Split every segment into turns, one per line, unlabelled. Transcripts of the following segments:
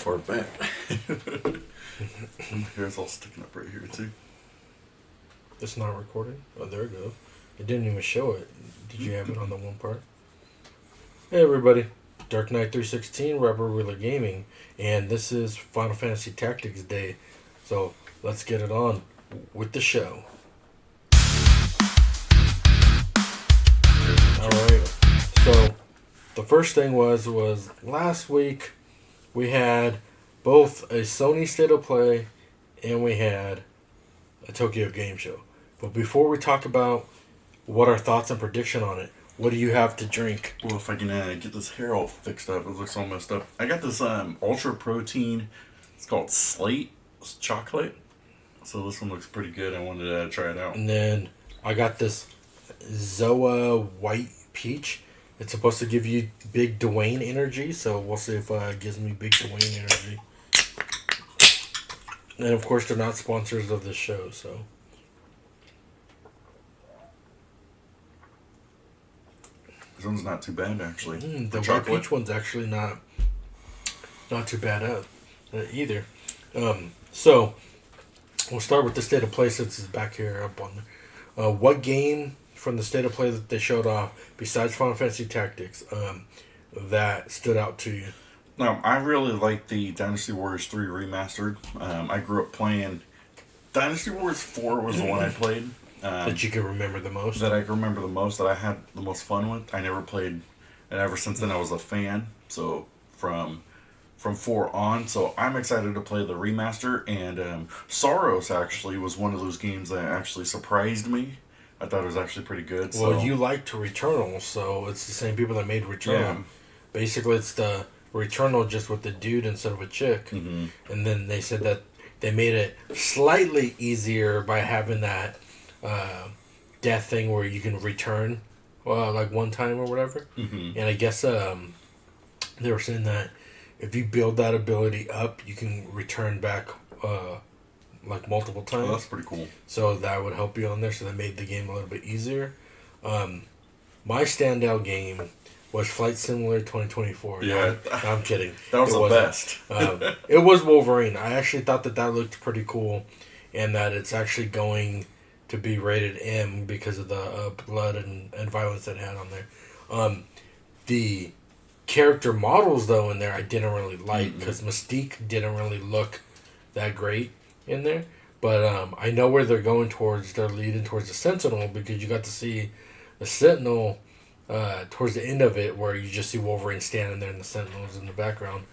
far back. Hair's all sticking up right here too.
It's not recording? Oh, there it goes. It didn't even show it. Did you have it on the one part? Hey everybody, Dark Knight 316, Rubber Wheeler Gaming, and this is Final Fantasy Tactics Day. So let's get it on with the show. Alright, so the first thing was last week we had both a Sony State of Play and we had a Tokyo Game Show. But before we talk about what our thoughts and prediction on it, what do you have to drink?
Well, if I can get this hair all fixed up, it looks all messed up. I got this ultra protein. It's called Slate. It's chocolate. So this one looks pretty good. I wanted to try it out.
And then I got this Zoa White Peach. It's supposed to give you big Dwayne energy, so we'll see if it gives me big Dwayne energy. And of course, they're not sponsors of this show, so.
This one's not too bad, actually.
The White Peach one's actually not too bad either. So, we'll start with the State of Play since it's back here up on there. What game from the State of Play that they showed off, besides Final Fantasy Tactics, that stood out to you?
Now, I really like the Dynasty Warriors 3 remastered. I grew up playing... Dynasty Warriors 4 was the one I played.
That you can remember the most?
That I can remember the most, that I had the most fun with. I never played... And ever since then, I was a fan. So, from 4 on. So, I'm excited to play the remaster. And Soros, actually, was one of those games that actually surprised me. I thought it was actually pretty good.
Well, you liked Returnal, so it's the same people that made Returnal. Yeah. Basically, it's the Returnal just with the dude instead of a chick.
Mm-hmm.
And then they said that they made it slightly easier by having that death thing where you can return like one time or whatever.
Mm-hmm.
And I guess they were saying that if you build that ability up, you can return back like multiple times.
Oh, that's pretty cool.
So that would help you on there. So they made the game a little bit easier. My standout game was Flight Simulator 2024.
Yeah.
No, I'm kidding.
That was the best.
It was Wolverine. I actually thought that looked pretty cool, and that it's actually going to be rated M because of the blood and violence it had on there. The character models, though, in there I didn't really like because Mystique didn't really look that great in there. But I know where they're going towards. They're leading towards the Sentinel because you got to see the Sentinel towards the end of it where you just see Wolverine standing there and the Sentinels in the background.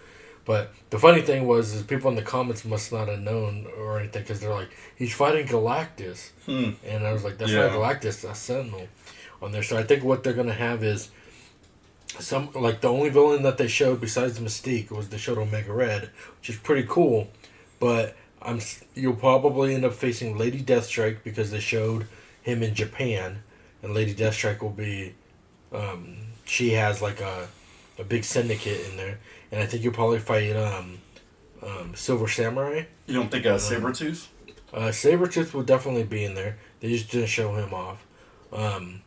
But the funny thing is people in the comments must not have known or anything because they're like, he's fighting Galactus. And I was like, that's not Galactus, that's Sentinel on there. So I think what they're going to have is some, like the only villain that they showed besides Mystique was they showed Omega Red, which is pretty cool. But you'll probably end up facing Lady Deathstrike because they showed him in Japan. And Lady Deathstrike will be... she has like a big syndicate in there, and I think you'll probably fight Silver Samurai.
You don't think Sabretooth?
Sabretooth will definitely be in there. They just didn't show him off. I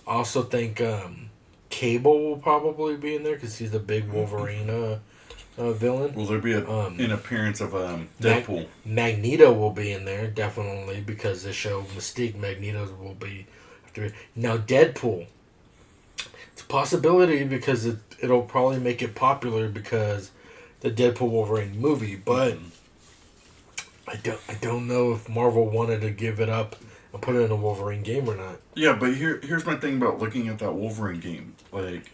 also think Cable will probably be in there because he's the big Wolverine villain.
Will there be an appearance of Deadpool?
Magneto will be in there definitely because they show Mystique. Magneto will be now Deadpool. It's a possibility because it'll probably make it popular because the Deadpool Wolverine movie, but I don't know if Marvel wanted to give it up and put it in a Wolverine game or not.
Yeah, but here's my thing about looking at that Wolverine game. Like,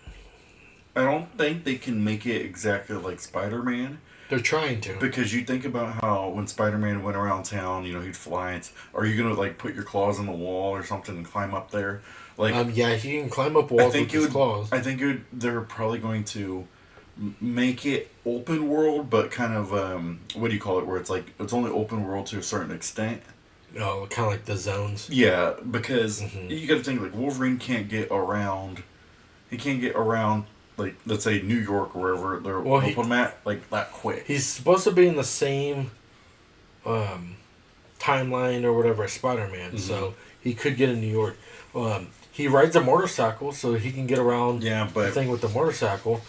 I don't think they can make it exactly like Spider-Man.
They're trying to.
Because you think about how when Spider-Man went around town, he'd fly. Are you going to, like, put your claws in the wall or something and climb up there? Like,
yeah, he can climb up walls with his claws.
I think they're probably going to make it open world, but kind of, what do you call it, where it's like, it's only open world to a certain extent.
Oh, kind of like the zones?
Yeah, because you got to think, like, Wolverine can't get around. He can't get around, like, let's say New York or wherever they're open at, like, that quick.
He's supposed to be in the same timeline or whatever as Spider-Man, so he could get in New York. He rides a motorcycle, so he can get around the thing with the motorcycle.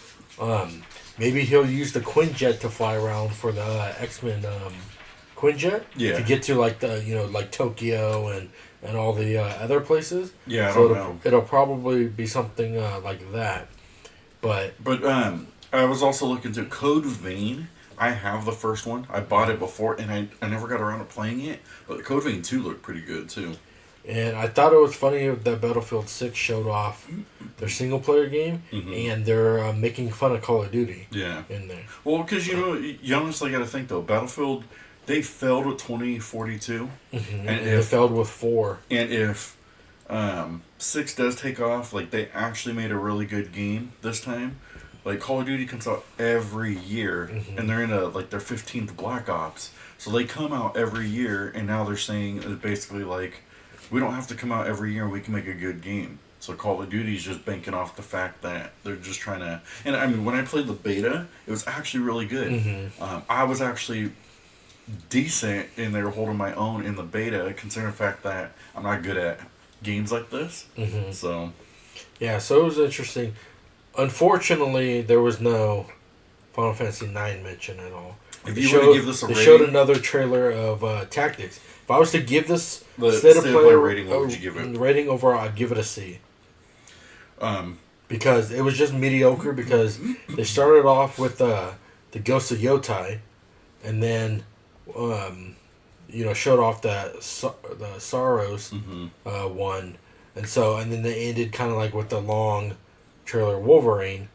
maybe he'll use the Quinjet to fly around for the X-Men Quinjet to get to like the like Tokyo and all the other places.
Yeah, I
so
don't know.
It'll probably be something like that. But
I was also looking to Code Vein. I have the first one. I bought it before, and I never got around to playing it. But Code Vein 2 looked pretty good, too.
And I thought it was funny that Battlefield 6 showed off their single-player game, and they're making fun of Call of Duty in there.
Well, because, you honestly got to think, though, Battlefield, they failed with 2042.
And they failed with 4.
And if 6 does take off, like, they actually made a really good game this time. Like, Call of Duty comes out every year, and they're in their 15th Black Ops. So they come out every year, and now they're saying it's basically like, we don't have to come out every year, we can make a good game. So Call of Duty is just banking off the fact that they're just trying to... And I mean, when I played the beta, it was actually really good. I was actually decent, and they were holding my own in the beta, considering the fact that I'm not good at games like this. So...
Yeah, so it was interesting. Unfortunately, there was no Final Fantasy IX mention at all.
If you were to give this a rating...
They showed another trailer of Tactics. If I was to give this
the state of play rating, what would you give it?
Rating overall, I'd give it a C. Because it was just mediocre, because they started off with the Ghost of Yotai, and then showed off the Sorrows one, and then they ended kind of like with the long trailer Wolverine,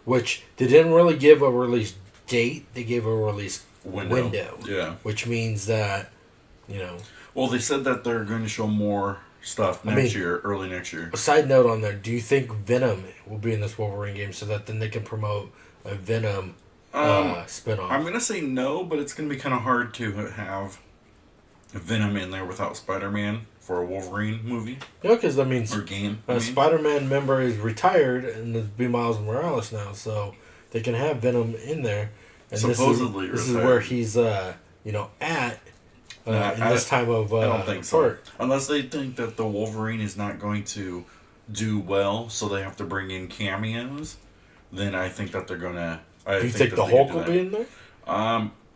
which they didn't really give a release date. They gave a release window.
Yeah.
Which means that,
Well, they said that they're going to show more stuff year, early next year.
A side note on there, do you think Venom will be in this Wolverine game so that then they can promote a Venom spinoff?
I'm going to say no, but it's going to be kind of hard to have Venom in there without Spider-Man for a Wolverine movie.
Yeah, because, or
game.
A Spider-Man member is retired, and it'll be Miles Morales now, so they can have Venom in there. And
supposedly
this is where he's, at in this time of
I don't think so. Unless they think that the Wolverine is not going to do well, so they have to bring in cameos, then I think that they're going to...
Do you think the Hulk will be in there?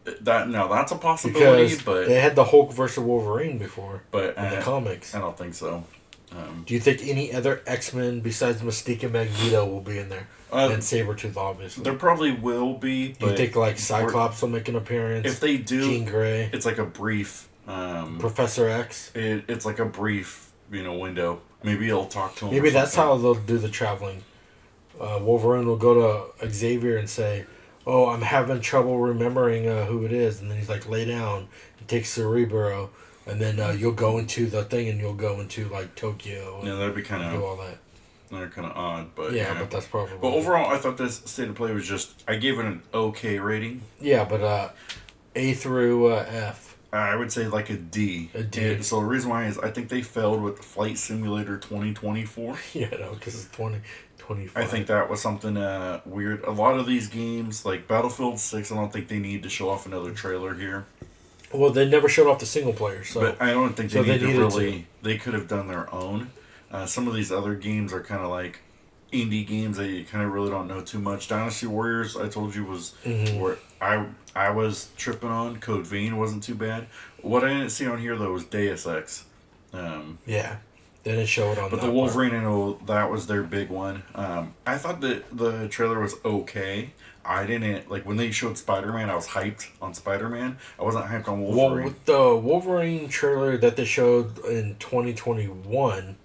That's a possibility,
because
but...
they had the Hulk versus Wolverine before in the comics.
I don't think so.
Do you think any other X-Men besides Mystique and Magneto will be in there? And Sabretooth, obviously.
There probably will be, but...
Do you think, Cyclops will make an appearance?
If they do...
Jean Grey?
It's like a brief...
Professor X?
It's like a brief, window. Maybe he'll talk to him.
Maybe that's how they'll do the traveling. Wolverine will go to Xavier and say, "Oh, I'm having trouble remembering who it is," and then he's like, "Lay down." He takes Cerebro, and then you'll go into the thing, and you'll go into Tokyo.
Yeah, that'd be kind of
do all that.
They're kind of odd, but
but that's probably.
But overall, I thought this state of play was just. I gave it an okay rating.
Yeah, but A through F.
I would say like a D.
A D.
So the reason why is I think they failed with Flight Simulator 2024.
Yeah, no, because it's 2025.
I think that was something weird. A lot of these games, like Battlefield 6, I don't think they need to show off another trailer here.
Well, they never showed off the single player, so...
But I don't think they need to really... They could have done their own. Some of these other games are kind of like indie games that you kind of really don't know too much. Dynasty Warriors, I told you, was where I was tripping on. Code Vein wasn't too bad. What I didn't see on here, though, was Deus Ex.
Yeah. They didn't show it on
But the Wolverine, I know that was their big one. I thought that the trailer was okay. I didn't... when they showed Spider-Man, I was hyped on Spider-Man. I wasn't hyped on Wolverine.
Well, with the Wolverine trailer that they showed in 2021...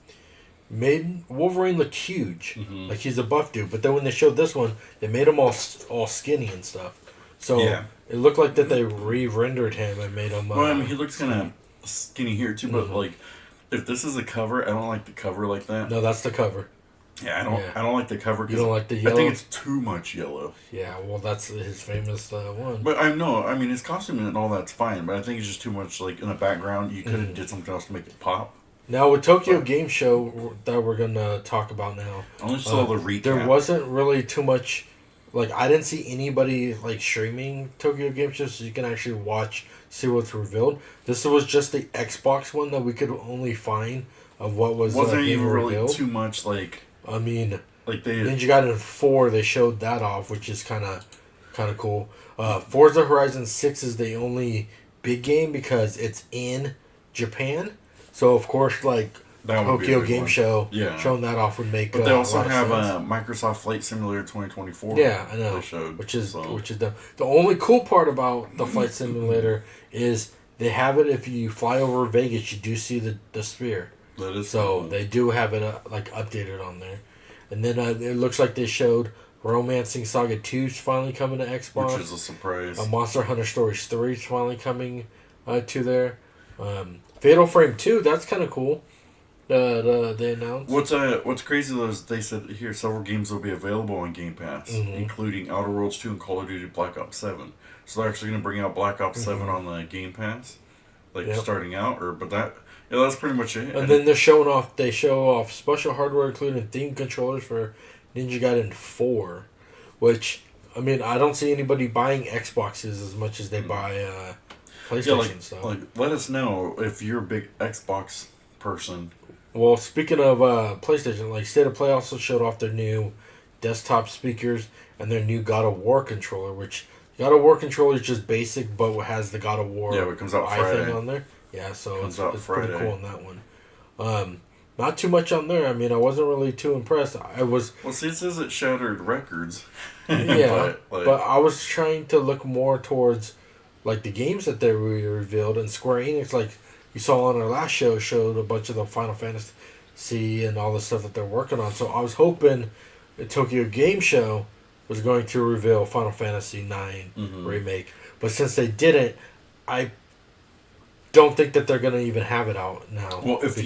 made Wolverine look huge, like he's a buff dude. But then when they showed this one, they made him all skinny and stuff. So it looked like that they re-rendered him and made him.
Well, he looks kind of skinny here too. But if this is a cover, I don't like the cover like that.
No, that's the cover.
Yeah, I don't. Yeah. I don't like the cover.
You don't like the yellow?
I think it's too much yellow.
Yeah, well, that's his famous one.
But I know. I mean, his costume and all that's fine. But I think it's just too much. In the background, you could have did something else to make it pop.
Now, with Tokyo Game Show that we're going to talk about now...
I only saw the recap.
There wasn't really too much... I didn't see anybody, streaming Tokyo Game Show so you can actually see what's revealed. This was just the Xbox one that we could only find of what was
wasn't even really
revealed.
Too much,
I mean...
they...
Ninja Gaiden 4, they showed that off, which is kind of... kind of cool. Forza Horizon 6 is the only big game because it's in Japan. So, of course, like,
That would be a
Tokyo
big
Game
one.
Show,
Yeah.
showing that off would make
But they also
a lot of
have
sense.
Microsoft Flight Simulator 2024.
Yeah, I know.
They showed,
which is
so.
the only cool part about the Flight Simulator is they have it if you fly over Vegas, you do see the sphere.
That is
So
cool.
they do have it like updated on there. And then it looks like they showed Romancing Saga 2 is finally coming to Xbox.
Which is a surprise.
Monster Hunter Stories 3 is finally coming to there. Fatal Frame 2, that's kind of cool. They announced.
What's crazy though is they said here several games will be available on Game Pass, including Outer Worlds 2 and Call of Duty Black Ops 7. So they're actually going to bring out Black Ops 7 on the Game Pass, starting out, that's pretty much it.
And then they show off special hardware including theme controllers for Ninja Gaiden 4, which, I mean, I don't see anybody buying Xboxes as much as they buy PlayStation stuff.
Like, let us know if you're a big Xbox person.
Well, speaking of PlayStation, like, State of Play also showed off their new desktop speakers and their new God of War controller, which God of War controller is just basic, but has the God of War
it comes out
eye
Friday.
thing on there. Yeah, so it's pretty
Friday.
cool on that one. Not too much on there. I mean, I wasn't really too impressed.
Well, see, it says it shattered records.
Yeah, but I was trying to look more towards, like, the games that they revealed, and Square Enix, like you saw on our last show, showed a bunch of the Final Fantasy and all the stuff that they're working on. So I was hoping the Tokyo Game Show was going to reveal Final Fantasy IX Remake. But since they didn't, I don't think that they're going to even have it out now.
Well, if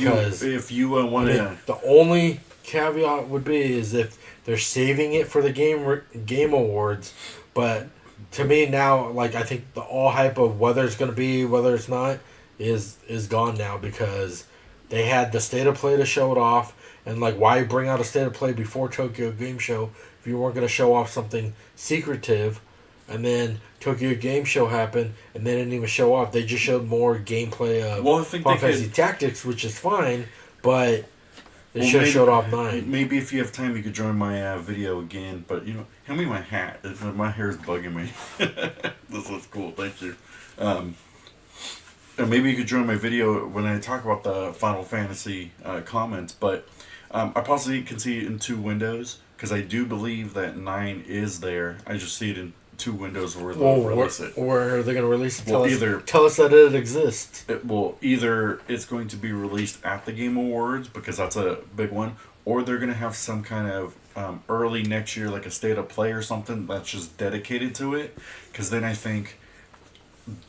you want to...
The only caveat would be is if they're saving it for the Game Awards. But to me now, like, I think the all hype of whether it's going to be, whether it's not, is gone now, because they had the State of Play to show it off. And, like, why bring out a State of Play before Tokyo Game Show if you weren't going to show off something secretive? And then Tokyo Game Show happened, and they didn't even show off. They just showed more gameplay of Final Fantasy Tactics, which is fine, but they should have showed off 9.
Maybe if you have time, you could join my video again. But, hand me my hat. My hair is bugging me. This looks cool. Thank you. And maybe you could join my video when I talk about the Final Fantasy comments. But I possibly can see it in 2 windows, because I do believe that 9 is there. I just see it in 2 windows where they'll release it.
Where are they going to release it?
Well,
tell us that it exists.
Either it's going to be released at the Game Awards, because that's a big one, or they're going to have some kind of early next year, like a State of Play or something that's just dedicated to it. Because then I think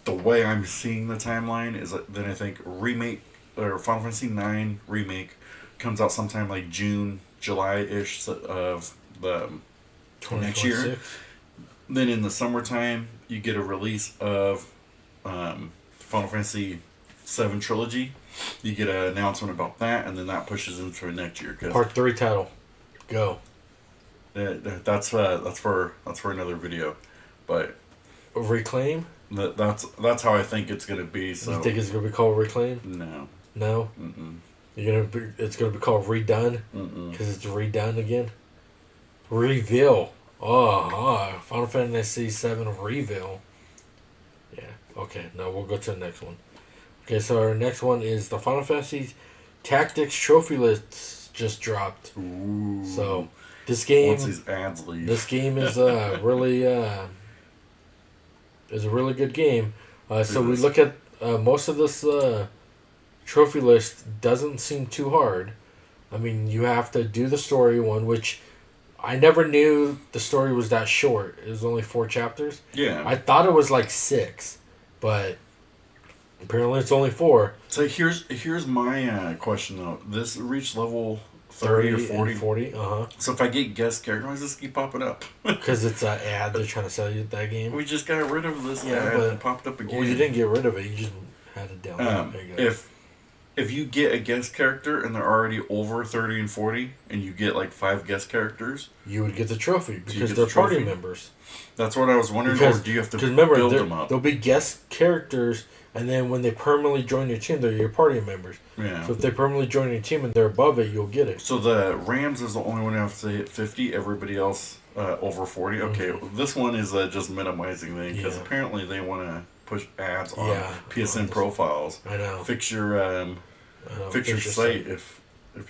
the way I'm seeing the timeline is that then I think Remake or Final Fantasy IX Remake comes out sometime like June, July-ish of the next year. Then in the summertime, you get a release of Final Fantasy VII Trilogy. You get an announcement about that, and then that pushes into next year.
Part 3 title. Go.
That's for another video, but
Reclaim.
That's how I think it's gonna be. So
you think it's gonna be called Reclaim?
No.
No. It's gonna be called Redone because it's redone again. Reveal. Final Fantasy VII Reveal. Yeah. Okay. Now we'll go to the next one. Okay. So our next one is the Final Fantasy Tactics Trophy List just dropped.
Ooh.
So this game.
Once these ads leave.
This game is really is a really good game. So we look at most of this trophy list doesn't seem too hard. I mean, you have to do the story one, which I never knew the story was that short. It was only 4 chapters.
Yeah.
I thought it was like 6, but apparently it's only 4.
So here's my question though. This reached level 30 or 40.
40,
So if I get guest character, why does this keep popping up?
Because it's an ad they're trying to sell you that game.
We just got rid of this ad and it popped up again.
Well, you didn't get rid of it. You just had it down. There you go.
If you get a guest character and they're already over 30 and 40, and you get like 5 guest characters,
you would get the trophy because they're party members.
That's what I was wondering. Or do you have to build them up?
There'll be guest characters, and then when they permanently join your team, they're your party members.
Yeah.
So if they permanently join your team and they're above it, you'll get it.
So the Rams is the only one who has to hit 50. Everybody else over 40. Okay, this one is just minimizing thing because
Yeah.
apparently they want to push ads on
Yeah,
PSN
on this-
profiles.
I know.
Fix your
I know.
fix your
Fix your
site if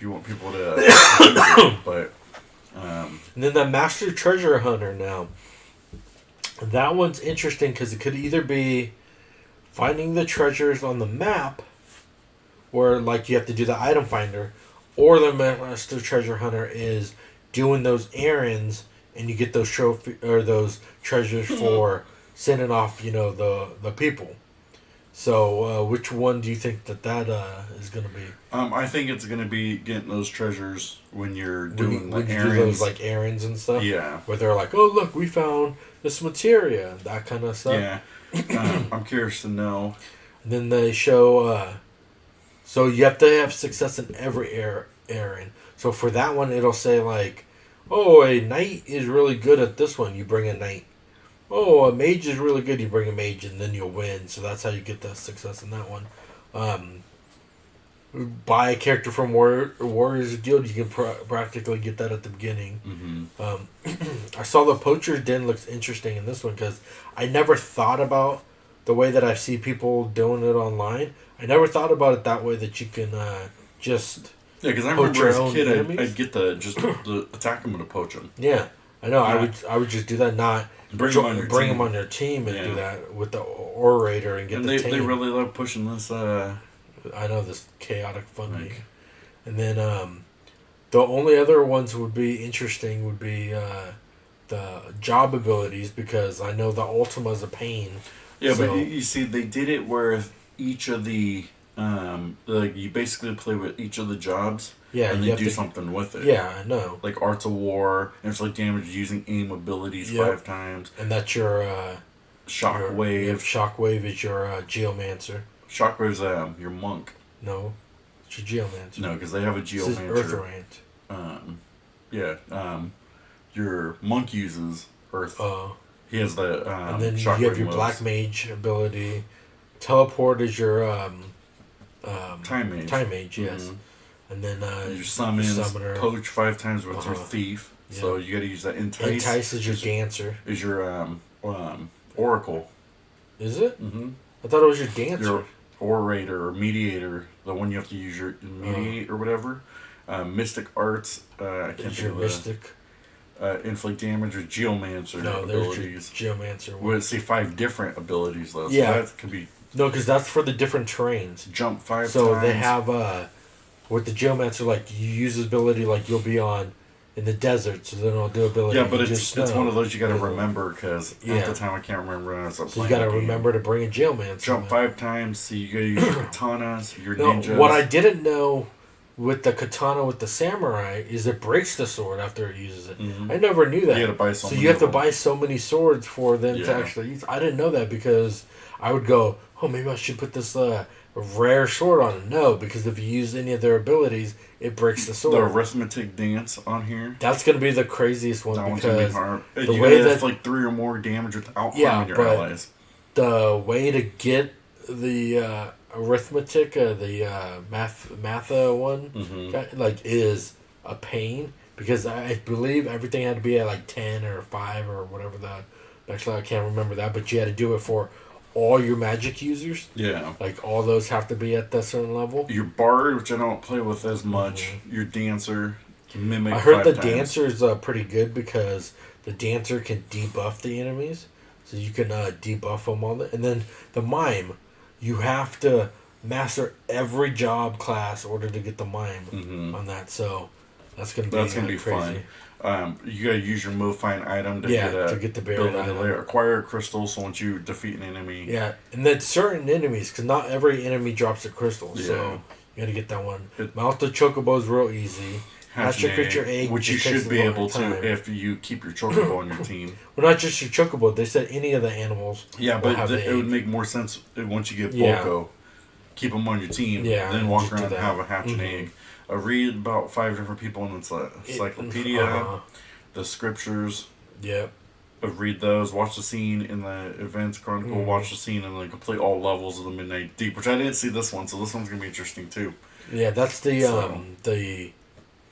you want people to use it. But
And then the Master Treasure Hunter now. That one's interesting because it could either be finding the treasures on the map, where like you have to do the item finder, or the Master Treasure Hunter is doing those errands and you get those trophy or those treasures for sending off, the people. So, which one do you think that is going to be?
I think it's gonna be getting those treasures when you're doing
When
the
you
errands.
do those like errands and stuff?
Yeah.
Where they're like, oh, look, we found this materia, that kind of stuff.
Yeah. I'm curious to know.
And then they show, so you have to have success in every errand. So for that one, it'll say like, oh, a knight is really good at this one. You bring a knight. Oh, a mage is really good. You bring a mage, and then you'll win. So that's how you get the success in that one. Buy a character from Warriors Guild. You can practically get that at the beginning.
Mm-hmm.
I saw the Poacher's Den looks interesting in this one because I never thought about the way that I see people doing it online. I never thought about it that way, that you can just
Yeah, because I
poach
remember
your
as a
own
kid,
enemies?
I'd get the attack them to poach them.
Yeah, I know.
Yeah.
I would just do that, not
Bring them on your
bring
team.
them on your team and
Yeah.
do that with the orator and get
And
the
they
team.
really love pushing this.
I know, this chaotic fun
Like-
league. And then the only other ones would be interesting would be the job abilities, because I know the Ultima's a pain.
Yeah,
So-
but you see, they did it where each of the like you basically play with each of the jobs.
Yeah,
and
you
they
have
do
to-
something with it.
Yeah, I know.
Like Arts of War, inflict damage using aim abilities
Yep.
5 times.
And that's your
Shockwave.
Shockwave is your Geomancer.
Shockwave's your monk.
No, it's your Geomancer.
No, because they have a
This is
Geomancer.
Earthrant.
Yeah. Your monk uses Earth. He has the
And then you
Shockwave
have your
moves.
Black Mage ability. Teleport is your
Time Mage.
Time Mage, yes.
Mhm.
And then
Your summons,
Summoner.
poach 5 times with your
Uh-huh.
thief. So
Yeah.
you got to use that. Entice,
Entice is your Dancer.
is your Oracle.
Is it?
Mm-hmm.
I thought it was your Dancer.
Your Orator or Mediator, the one you have to use your mediate or whatever. Mystic Arts, I can't
Is
think
your
of
Mystic?
inflict damage with Geomancer
No, there's your
abilities.
Geomancer one.
Well, see 5 different abilities though. So
Yeah.
that could be
No, because that's for the different terrains.
jump 5
So
times.
they have with the Geomancer, like you use his ability, like you'll be on in the desert, so then it'll do ability.
Yeah, but
in
it's
snow.
one of those you got to
Yeah.
remember because
Yeah.
at the time I can't remember when I was
So
playing
you got to
the game.
remember to bring a Geomancer.
Jump
in.
5 times. So you got to use your katanas, your
No,
ninjas.
what I didn't know with the katana with the samurai is it breaks the sword after it uses it.
Mhm.
I never knew that.
You gotta buy so
so
many
you have
of
to
them.
buy so many swords for them to
Yeah.
actually use. I didn't know that because I would go, oh, maybe I should put this rare sword on it. No, because if you use any of their abilities, it breaks the sword.
The arithmetic dance on here.
That's going to be the craziest one
That one's gonna be
because
hard.
the
You
way
gotta have
that-
like 3 or more damage without
Yeah,
harming your
but-
allies.
the way to get the arithmetic, the matha one,
Mm-hmm.
like is a pain because I believe everything had to be at like 10 or 5 or whatever the. Actually, I can't remember that, but you had to do it for all your magic users.
Yeah.
Like all those have to be at that certain level.
Your bard, which I don't play with as much. Your dancer, mimic.
I heard
5
the
times.
dancer is pretty good because the dancer can debuff the enemies, so you can debuff them on it. And then the mime, you have to master every job class in order to get the mime on that. So that's gonna be crazy.
fun. You gotta use your move find item to
Yeah,
get
to get the buried
build a
item.
layer. Acquire a crystal, so once you defeat an enemy,
Yeah, and then certain enemies, because not every enemy drops a crystal,
Yeah.
so you gotta get that one.
It-
Mount the chocobo is real easy. Hatch your creature egg,
which you
just takes
should
a
be
long
able
time.
to if you keep your chocobo on your team.
Well, not just your chocobo. They said any of the animals.
Yeah,
will
but
have the
it would
egg.
make more sense once you get
Yeah.
Boko. Keep them on your team.
Yeah,
Then walk
just do
around and
that.
have a hatch an egg. Read about 5 different people in the encyclopedia, the scriptures.
Yep.
Read those. Watch the scene in the Ivalice Chronicle. Watch the scene and like complete all levels of the Midnight Deep, which I didn't see this one, so this one's gonna be interesting too.
Yeah, that's the
So-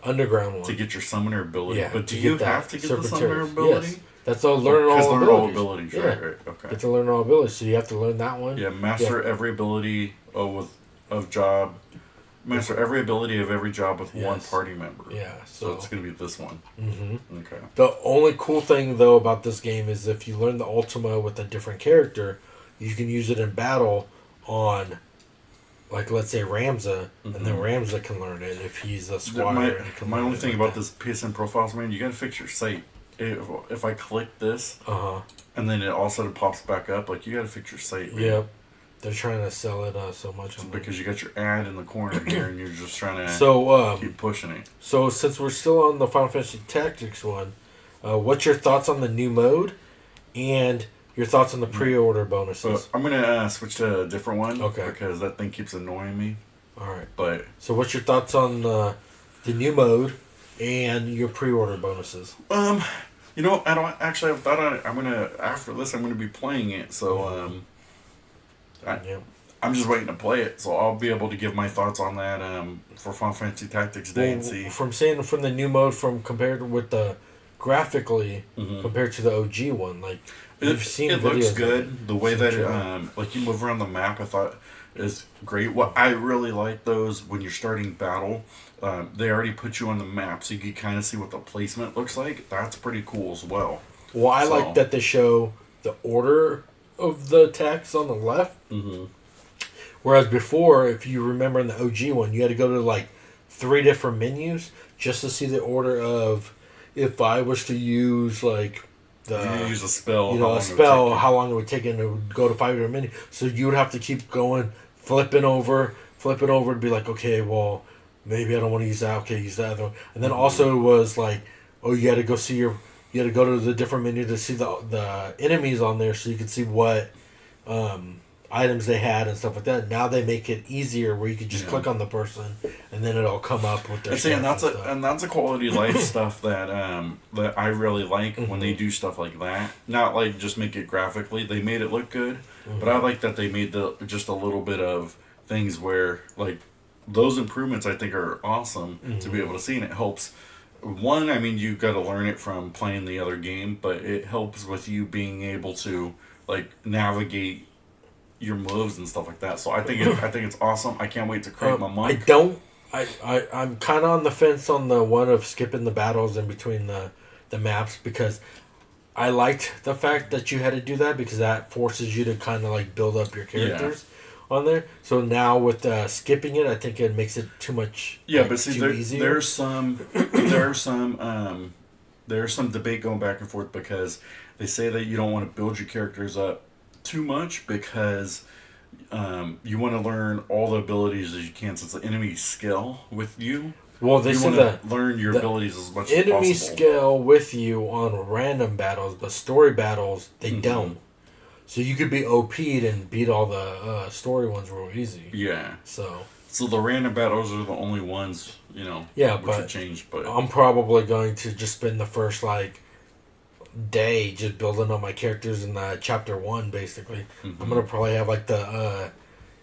underground one
to get your summoner ability.
Yeah,
But do
to
you
get that
have to get the summoner
Serpentarius.
ability?
Yes. That's all learn all
learn all abilities,
yeah.
right? Okay.
Get to learn all abilities, so you have to learn that one.
Yeah, master every ability of job. Master every ability of every job with one party member.
Yeah,
so it's going to be this one.
Mm-hmm.
Okay.
The only cool thing though about this game is if you learn the Ultima with a different character, you can use it in battle on, like let's say Ramza, and then Ramza can learn it if he's a squatter.
My only thing about this PSN profiles, man, you got to fix your site. If I click this, and then it all of a sudden pops back up, like you got to fix your site. Man.
Yep. They're trying to sell it so much.
Because you got your ad in the corner here, and you're just trying to keep pushing it.
So since we're still on the Final Fantasy Tactics one, what's your thoughts on the new mode, and your thoughts on the pre-order bonuses?
I'm gonna switch to a different one,
okay?
Because that thing keeps annoying me.
All right.
But
so what's your thoughts on the new mode and your pre-order bonuses?
You know, I don't actually have thought on it. After this, I'm gonna be playing it. So I'm just waiting to play it, so I'll be able to give my thoughts on that for Final Fantasy Tactics Day and see.
From seeing from the new mode, compared with the graphically compared to the OG one, like
it looks good. The way that like you move around the map, I thought is great. What I really like those when you're starting battle, they already put you on the map, so you can kind of see what the placement looks like. That's pretty cool as well.
Well, I like that they show the order of the attacks on the left. Whereas before, if you remember in the OG one, you had to go to like 3 different menus just to see the order of if I was to use like
you use a spell,
how long it would take, and it would go to 5 different menus. So you would have to keep going, flipping over, and be like, okay, well, maybe I don't want to use that. Okay, use that other one. And then also it was like, oh, you had to go see you had to go to the different menu to see the enemies on there, so you could see what items they had and stuff like that. Now they make it easier where you could just click on the person and then it'll come up with their stuff.
And that's a quality of life stuff that that I really like when they do stuff like that. Not like just make it graphically. They made it look good, but I like that they made just a little bit of things where like those improvements I think are awesome to be able to see, and it helps. One, I mean, you got to learn it from playing the other game, but it helps with you being able to like navigate your moves and stuff like that. So I think it's awesome. I can't wait to create my monk.
I'm kind of on the fence on the one of skipping the battles in between the maps, because I liked the fact that you had to do that because that forces you to kind of like build up your characters on there. So now with skipping it, I think it makes it too much.
Yeah, but see, there's some debate going back and forth because they say that you don't want to build your characters up too much because you want to learn all the abilities as you can, since the enemy skill with you.
Well, they
want to learn your abilities as much as possible.
Enemy skill with you on random battles, but story battles they don't. So you could be OP'd and beat all the story ones real easy.
Yeah.
So
the random battles are the only ones, which change. But
I'm probably going to just spend the first day just building up my characters in chapter 1 basically. I'm gonna probably have like the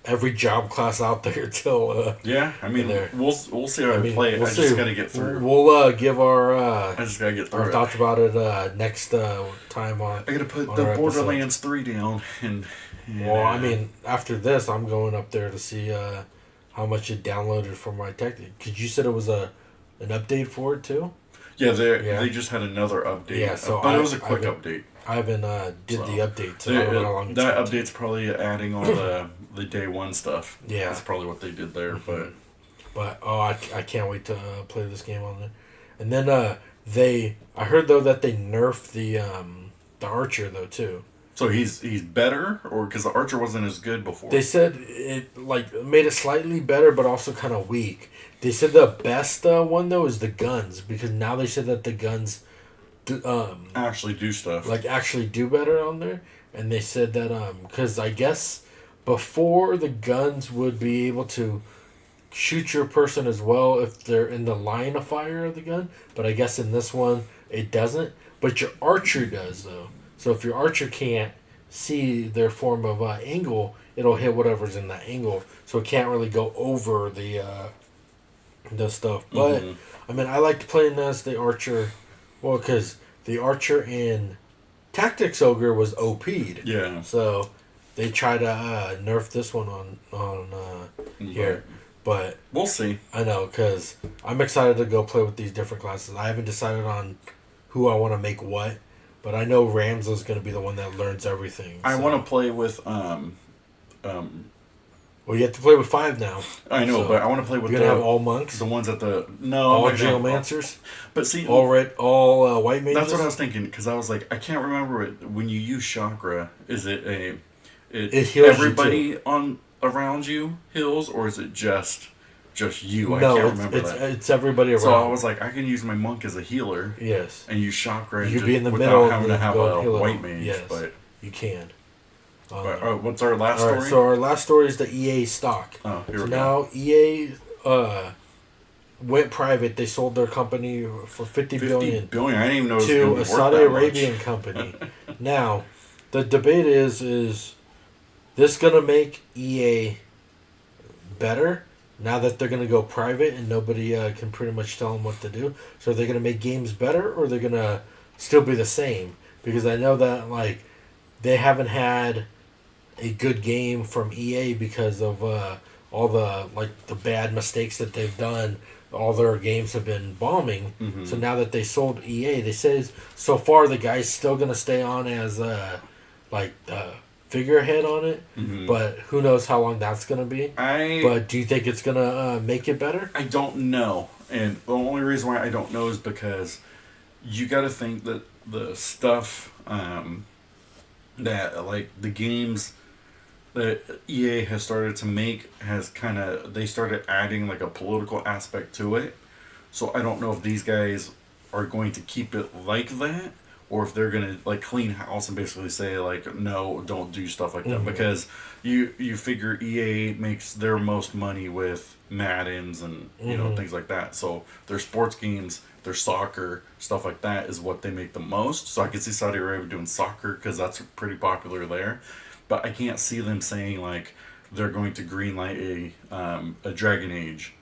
every job class out there till
I mean we'll see how I play it. I just gotta get through.
We'll give our
I just gotta get through
our thoughts about it next time on.
I gotta put the Borderlands 3 down and
well, I mean after this I'm going up there to see how much it downloaded for my tactic, because you said it was an update for it too.
Yeah, they just had another update.
Yeah,
but it was a quick update.
I haven't did the update. So I don't know how long
that update's probably adding all the day one stuff.
Yeah,
that's probably what they did there. But
I can't wait to play this game on there. And then I heard though that they nerfed the archer though too.
So he's better, or because the archer wasn't as good before.
They said it made it slightly better, but also kind of weak. They said the best one though is the guns, because now they said that the guns
actually do stuff,
actually do better on there. And they said that because I guess before the guns would be able to shoot your person as well if they're in the line of fire of the gun, but I guess in this one it doesn't. But your archer does though. So if your archer can't see their form of angle, it'll hit whatever's in that angle. So it can't really go over the does stuff. But I mean, I liked playing as the archer. Well, because the archer in Tactics Ogre was OP'd.
Yeah.
So they try to nerf this one on here. But
we'll see.
I know, because I'm excited to go play with these different classes. I haven't decided on who I want to make what, but I know Ramza's going to be the one that learns everything.
I want to play with
well, you have to play with 5 now.
I know, but I want to play with
you're gonna have all monks,
the ones at the
all geomancers,
but see,
all red, all white mages.
That's what I was thinking, because I was like, I can't remember it. When you use chakra, is it it heals everybody on around you heals, or is it just you?
No,
I can't remember that.
It's everybody around.
So I was like, I can use my monk as a healer.
Yes.
And use chakra.
You be in the middle
having to have a white mage.
Yes,
but
you can.
What's our last story?
So our last story is the EA stock.
Oh, here we go.
Now EA went private. They sold their company for $50 billion.
I didn't even know it was
to a Saudi Arabian company. Now, the debate is this gonna make EA better now that they're gonna go private and nobody can pretty much tell them what to do? So are they gonna make games better, or are they gonna still be the same? Because I know that like they haven't had a good game from EA because of all the bad mistakes that they've done. All their games have been bombing. Mm-hmm. So now that they sold EA, they say so far the guy's still gonna stay on as figurehead on it. Mm-hmm. But who knows how long that's gonna be? But do you think it's gonna make it better?
I don't know, and the only reason why I don't know is because you got to think that the stuff that like the games that EA has started to make they started adding like a political aspect to it. So I don't know if these guys are going to keep it like that, or if they're gonna like clean house and basically say like, no, don't do stuff like that. Mm-hmm. Because you figure EA makes their most money with Maddens and you know things like that. So their sports games, their soccer, stuff like that is what they make the most. So I can see Saudi Arabia doing soccer because that's pretty popular there. But I can't see them saying like they're going to greenlight a Dragon Age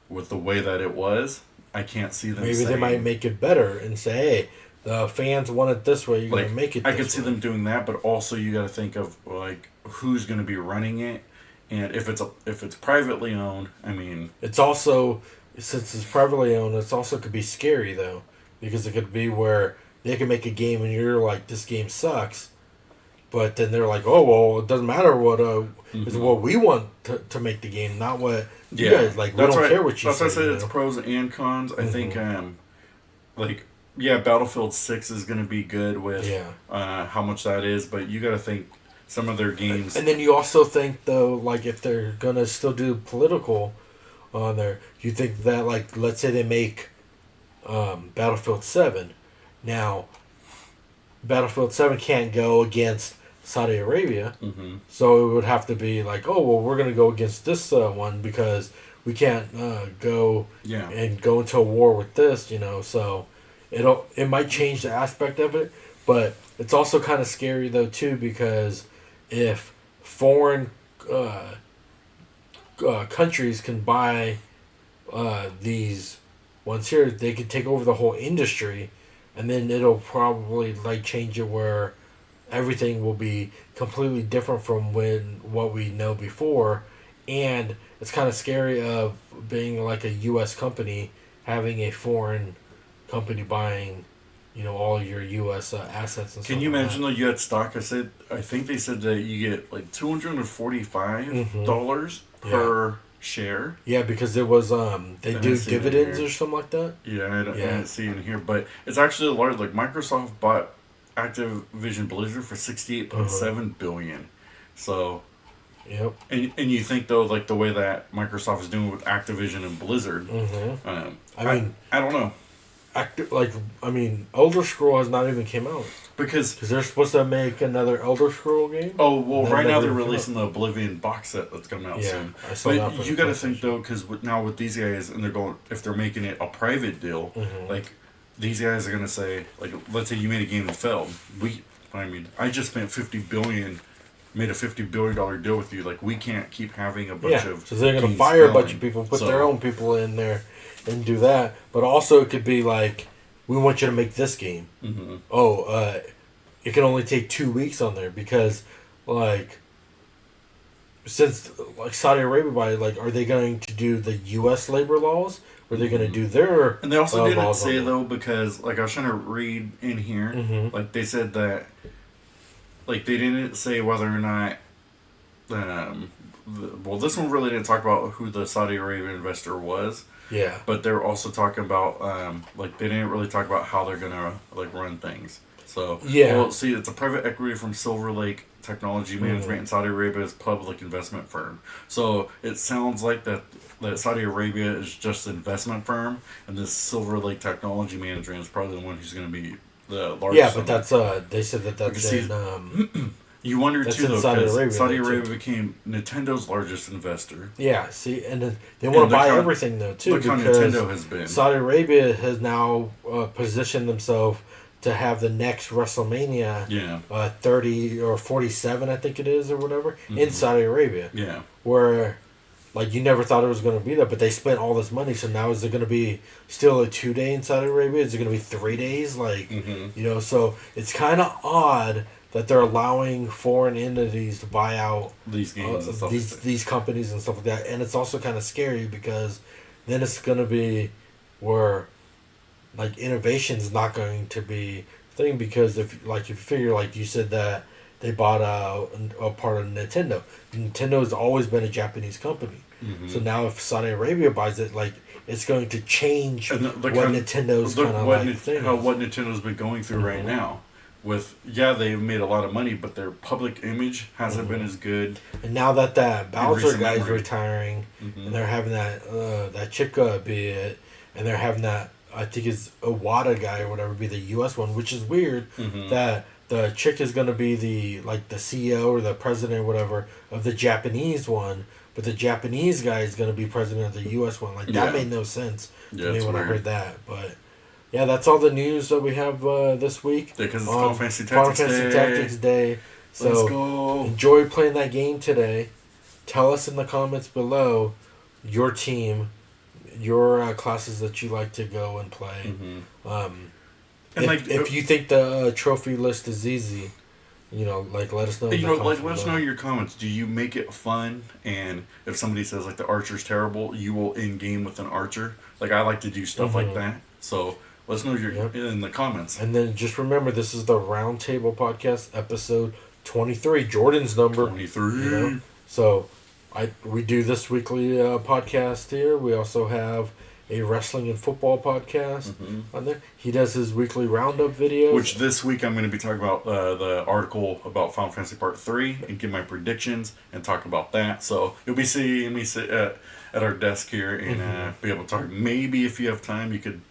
with the way that it was. I can't see them.
Maybe they might make it better and say, "Hey, the fans want it this way. You're gonna make it."
I could see them doing that, but also you got to think of like who's going to be running it, and if it's privately owned. I mean,
it's also since it's privately owned, it's also could be scary though, because it could be where they can make a game and you're like, "This game sucks." But then they're like, oh, well, it doesn't matter what is what we want to make the game, not what you guys like. We don't care what you say.
That's why I said it's pros and cons. I think, Battlefield 6 is going to be good with how much that is, but you got to think some of their games.
And then you also think, though, like if they're going to still do political on there, you think that, like, let's say they make Battlefield 7. Now, Battlefield 7 can't go against Saudi Arabia, so it would have to be like, oh, well, we're going to go against this one because we can't go and go into a war with this, you know. So it might change the aspect of it, but it's also kind of scary though too, because if foreign countries can buy these ones here, they could take over the whole industry, and then it'll probably like change it where everything will be completely different from what we know before. And it's kind of scary of being like a U.S. company having a foreign company buying, you know, all your U.S. assets and stuff.
Can you imagine though, you had stock? I think they said that you get like $245 per share.
Yeah, because it was they do dividends or something like that.
Yeah, I didn't see it in here, but it's actually large. Like Microsoft bought Activision Blizzard for $68.7 billion. So,
yep.
And you think though, like the way that Microsoft is doing with Activision and Blizzard, I don't know.
Elder Scroll has not even came out because they're supposed to make another Elder Scroll game.
Oh well, right now they're releasing the Oblivion box set that's coming out soon.
I saw that.
But you got to think though, because now with these guys, and if they're making it a private deal, like. These guys are gonna say, like, let's say you made a game that failed. I just spent $50 billion made a $50 billion deal with you. Like, we can't keep having a bunch of
so they're going to
games
fire a bunch
failing.
of people, put their own people in there, and do that. But also, it could be like, we want you to make this game.
Mm-hmm.
It can only take 2 weeks on there because, like, since like Saudi Arabia, are they going to do the U.S. labor laws? Or are they going to do their?
And they also didn't
laws
say though, because like I was trying to read in here, like they said that, like they didn't say whether or not, well, this one really didn't talk about who the Saudi Arabian investor was.
Yeah.
But they're also talking about, like they didn't really talk about how they're gonna like run things. So
yeah,
well, see, it's a private equity from Silver Lake Technology Management in Saudi Arabia's public investment firm. So it sounds like that Saudi Arabia is just an investment firm, and this Silver Lake Technology Management is probably the one who's going to be the largest.
Yeah, but that's they said that's
you wonder too though, because Saudi Arabia
too.
became Nintendo's largest investor.
Yeah, see, and then they want to buy everything though too,
look how
because
Nintendo has been.
Saudi Arabia has now positioned themselves to have the next WrestleMania, 30 or 47, I think it is, or whatever, in Saudi Arabia.
Yeah.
Where, like, you never thought it was going to be there, but they spent all this money, so now is it going to be still a 2-day in Saudi Arabia? Is it going to be 3 days? Like, so it's kind of odd that they're allowing foreign entities to buy out
these games and stuff
these companies and stuff like that. And it's also kind of scary because then it's going to be where, like, innovation's not going to be a thing, because if you figure, like you said, that they bought a part of Nintendo. Nintendo has always been a Japanese company. So now if Saudi Arabia buys it, like, it's going to change what Nintendo's kind of like thing.
What Nintendo's been going through right now. With they've made a lot of money, but their public image hasn't been as good.
And now that Bowser guy's retiring, and they're having that Chica be it, and they're having that, I think it's Iwata guy or whatever, be the U.S. one, which is weird that the chick is going to be the CEO or the president or whatever of the Japanese one, but the Japanese guy is going to be president of the U.S. one. Like, that made no sense to me when I heard that. But yeah, that's all the news that we have this week.
Yeah, because it's Final Fantasy Tactics
Day. So
let's go.
Enjoy playing that game today. Tell us in the comments below your team, your classes that you like to go and play. If you think the trophy list is easy, let us know.
Let us know in your comments. Do you make it fun? And if somebody says like the archer's terrible, you will in game with an archer. Like, I like to do stuff like that. So let us know in the comments.
And then just remember, this is the Roundtable Podcast, episode 23. Jordan's number
23.
So we do this weekly podcast here. We also have a wrestling and football podcast on there. He does his weekly roundup videos.
Which this week I'm going to be talking about the article about Final Fantasy Part 3 and give my predictions and talk about that. So you'll be seeing me sit at our desk here and be able to talk. Maybe if you have time, you could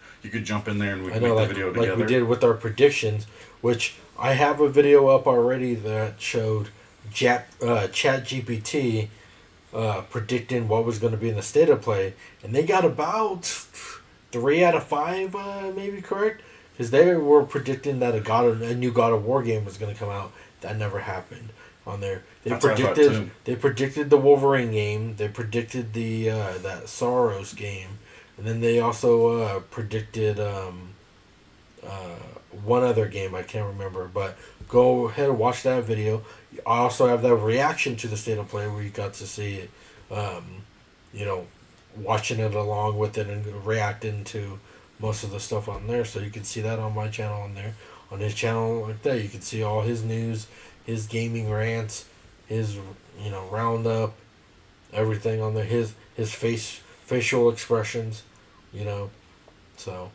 jump in there and we can make the video together.
Like we did with our predictions, which I have a video up already that showed ChatGPT predicting what was going to be in the state of play, and they got about 3 out of 5 maybe correct, because they were predicting that a new God of War game was going to come out. That never happened on there. They predicted the Wolverine game. They predicted the that Soros game, and then they also predicted one other game I can't remember. But go ahead and watch that video. I also have that reaction to the state of play where you got to see it, watching it along with it and reacting to most of the stuff on there. So you can see that on my channel on there. On his channel like that, you can see all his news, his gaming rants, his roundup, everything on there. His facial expressions, So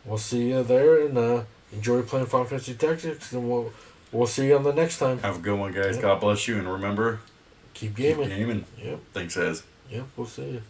we'll see you there, and enjoy playing Final Fantasy Tactics, and we'll see you on the next time.
Have a good one, guys. God bless you, and remember,
keep gaming.
Keep gaming.
Yep.
Thanks, Ez.
Yep, we'll see you.